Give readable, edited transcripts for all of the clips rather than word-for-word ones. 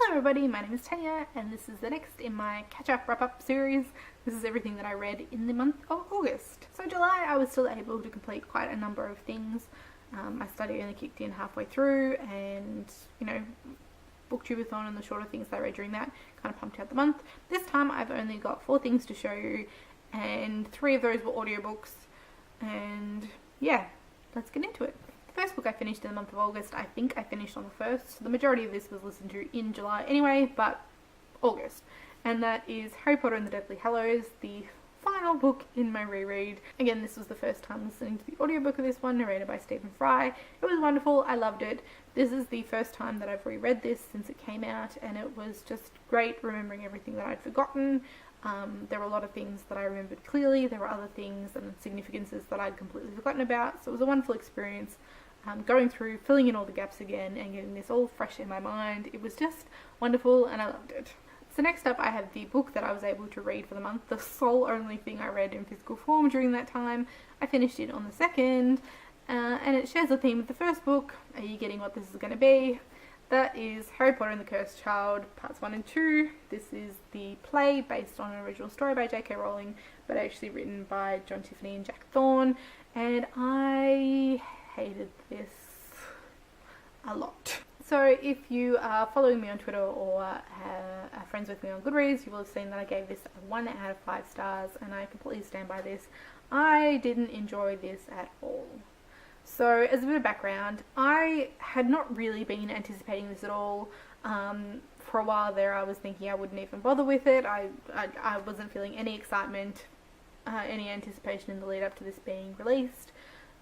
Hello everybody, my name is Tanya and this is the next in my catch-up wrap-up series. This is everything that I read in the month of August. So July I was still able to complete quite a number of things. My study only kicked in halfway through and, you know, Booktubeathon and the shorter things that I read during that kind of pumped out the month. This time I've only got 4 things to show you and 3 of those were audiobooks, and yeah, let's get into it. The first book I finished in the month of August, I think I finished on the 1st, so the majority of this was listened to in July anyway, but August. And that is Harry Potter and the Deathly Hallows, the final book in my reread. Again, this was the first time listening to the audiobook of this one, narrated by Stephen Fry. It was wonderful, I loved it. This is the first time that I've reread this since it came out, and it was just great remembering everything that I'd forgotten. There were a lot of things that I remembered clearly, there were other things and significances that I'd completely forgotten about, so it was a wonderful experience. Going through, filling in all the gaps again and getting this all fresh in my mind. It was just wonderful and I loved it. So next up I have the book that I was able to read for the month, the sole only thing I read in physical form during that time. I finished it on the 2nd and it shares the theme of the first book. Are you getting what this is going to be? That is Harry Potter and the Cursed Child, parts 1 and 2. This is the play based on an original story by J.K. Rowling, but actually written by John Tiffany and Jack Thorne, and I hated this a lot. So if you are following me on Twitter or are friends with me on Goodreads, you will have seen that I gave this a 1 out of 5 stars, and I completely stand by this. I didn't enjoy this at all. So as a bit of background, I had not really been anticipating this at all. For a while there I was thinking I wouldn't even bother with it. I wasn't feeling any excitement, any anticipation in the lead up to this being released.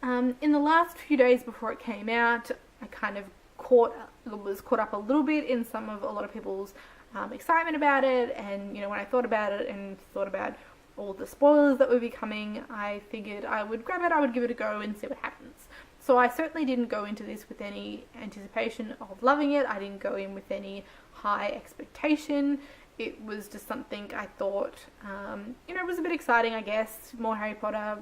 In the last few days before it came out, I kind of was caught up a little bit in a lot of people's excitement about it, and you know, when I thought about it and thought about all the spoilers that would be coming, I figured I would grab it, I would give it a go and see what happens. So I certainly didn't go into this with any anticipation of loving it. I didn't go in with any high expectation. It was just something I thought, you know, was a bit exciting, I guess. More Harry Potter,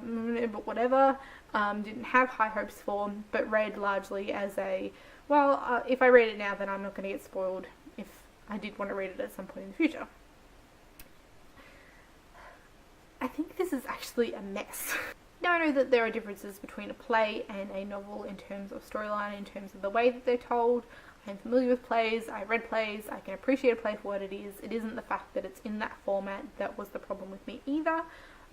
but whatever. Didn't have high hopes for, but read largely as a, well, if I read it now then I'm not going to get spoiled if I did want to read it at some point in the future. I think this is actually a mess. Now I know that there are differences between a play and a novel in terms of storyline, in terms of the way that they're told. I'm familiar with plays, I read plays, I can appreciate a play for what it is. It isn't the fact that it's in that format that was the problem with me either.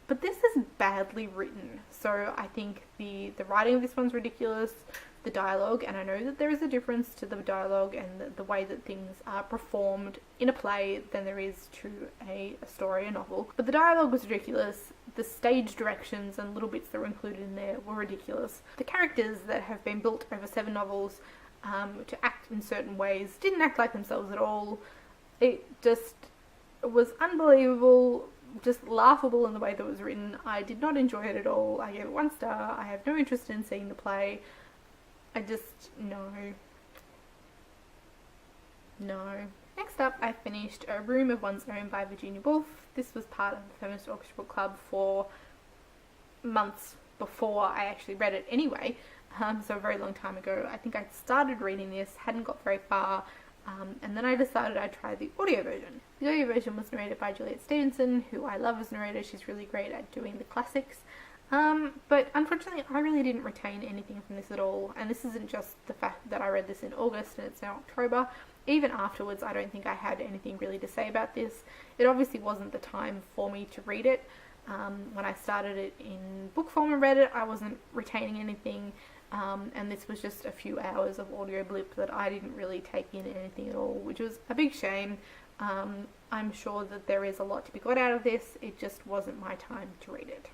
But this is badly written. So I think the writing of this one's ridiculous, the dialogue, and I know that there is a difference to the dialogue and the way that things are performed in a play than there is to a story, a novel. But the dialogue was ridiculous. The stage directions and little bits that were included in there were ridiculous. The characters that have been built over 7 novels to act in certain ways didn't act like themselves at all. It just was unbelievable, just laughable in the way that it was written. I did not enjoy it at all. I gave it 1 star. I have no interest in seeing the play. I just, no. Next up, I finished A Room of One's Own by Virginia Woolf. This was part of the Feminist Orchestra Bookclub for months before I actually read it anyway. So a very long time ago. I think I started reading this, hadn't got very far, and then I decided I'd try the audio version. The audio version was narrated by Juliet Stevenson, who I love as narrator. She's really great at doing the classics. But unfortunately I really didn't retain anything from this at all, and this isn't just the fact that I read this in August and it's now October. Even afterwards I don't think I had anything really to say about this. It obviously wasn't the time for me to read it. When I started it in book form and read it, I wasn't retaining anything, and this was just a few hours of audio blip that I didn't really take in anything at all, which was a big shame. I'm sure that there is a lot to be got out of this, it just wasn't my time to read it.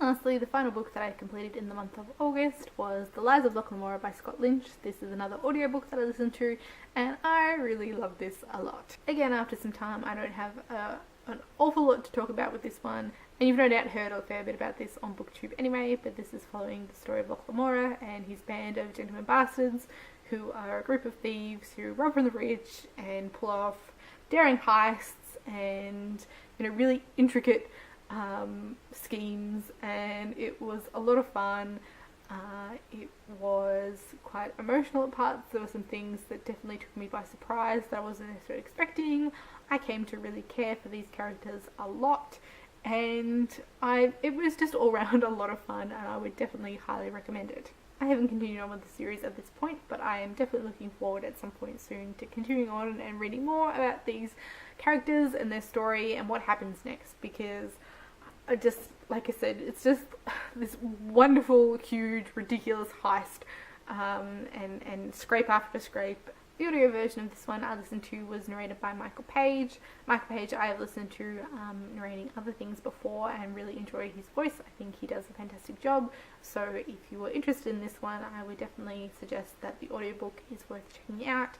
Lastly, the final book that I completed in the month of August was The Lives of Locke and Mora by Scott Lynch. This is another audiobook that I listened to, and I really love this a lot. Again, after some time, I don't have an awful lot to talk about with this one, and you've no doubt heard a fair bit about this on Booktube anyway, but this is following the story of Locke and Mora and his band of gentlemen bastards, who are a group of thieves who rob from the rich and pull off daring heists and, you know, really intricate schemes, and it was a lot of fun. It was quite emotional at parts. There were some things that definitely took me by surprise that I wasn't necessarily expecting. I came to really care for these characters a lot, and it was just all around a lot of fun, and I would definitely highly recommend it. I haven't continued on with the series at this point, but I am definitely looking forward at some point soon to continuing on and reading more about these characters and their story and what happens next, because like I said, it's just this wonderful, huge, ridiculous heist, and scrape after scrape. The audio version of this one I listened to was narrated by Michael Page. Michael Page I have listened to narrating other things before and really enjoy his voice. I think he does a fantastic job, so if you were interested in this one, I would definitely suggest that the audiobook is worth checking out.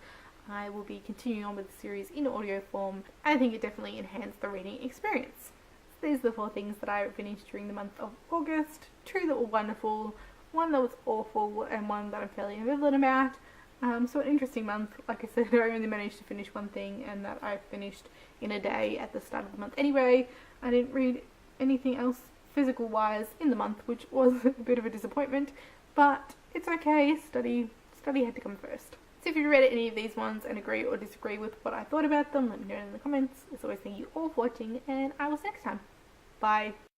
I will be continuing on with the series in audio form. I think it definitely enhanced the reading experience. These are the 4 things that I finished during the month of August. 2 that were wonderful, 1 that was awful, and 1 that I'm fairly ambivalent about. So an interesting month. Like I said, I only managed to finish 1 thing, and that I finished in a day at the start of the month anyway. I didn't read anything else physical wise in the month, which was a bit of a disappointment, but it's okay. Study had to come first. So if you read any of these ones and agree or disagree with what I thought about them, let me know in the comments. As always, thank you all for watching, and I will see you next time. Bye.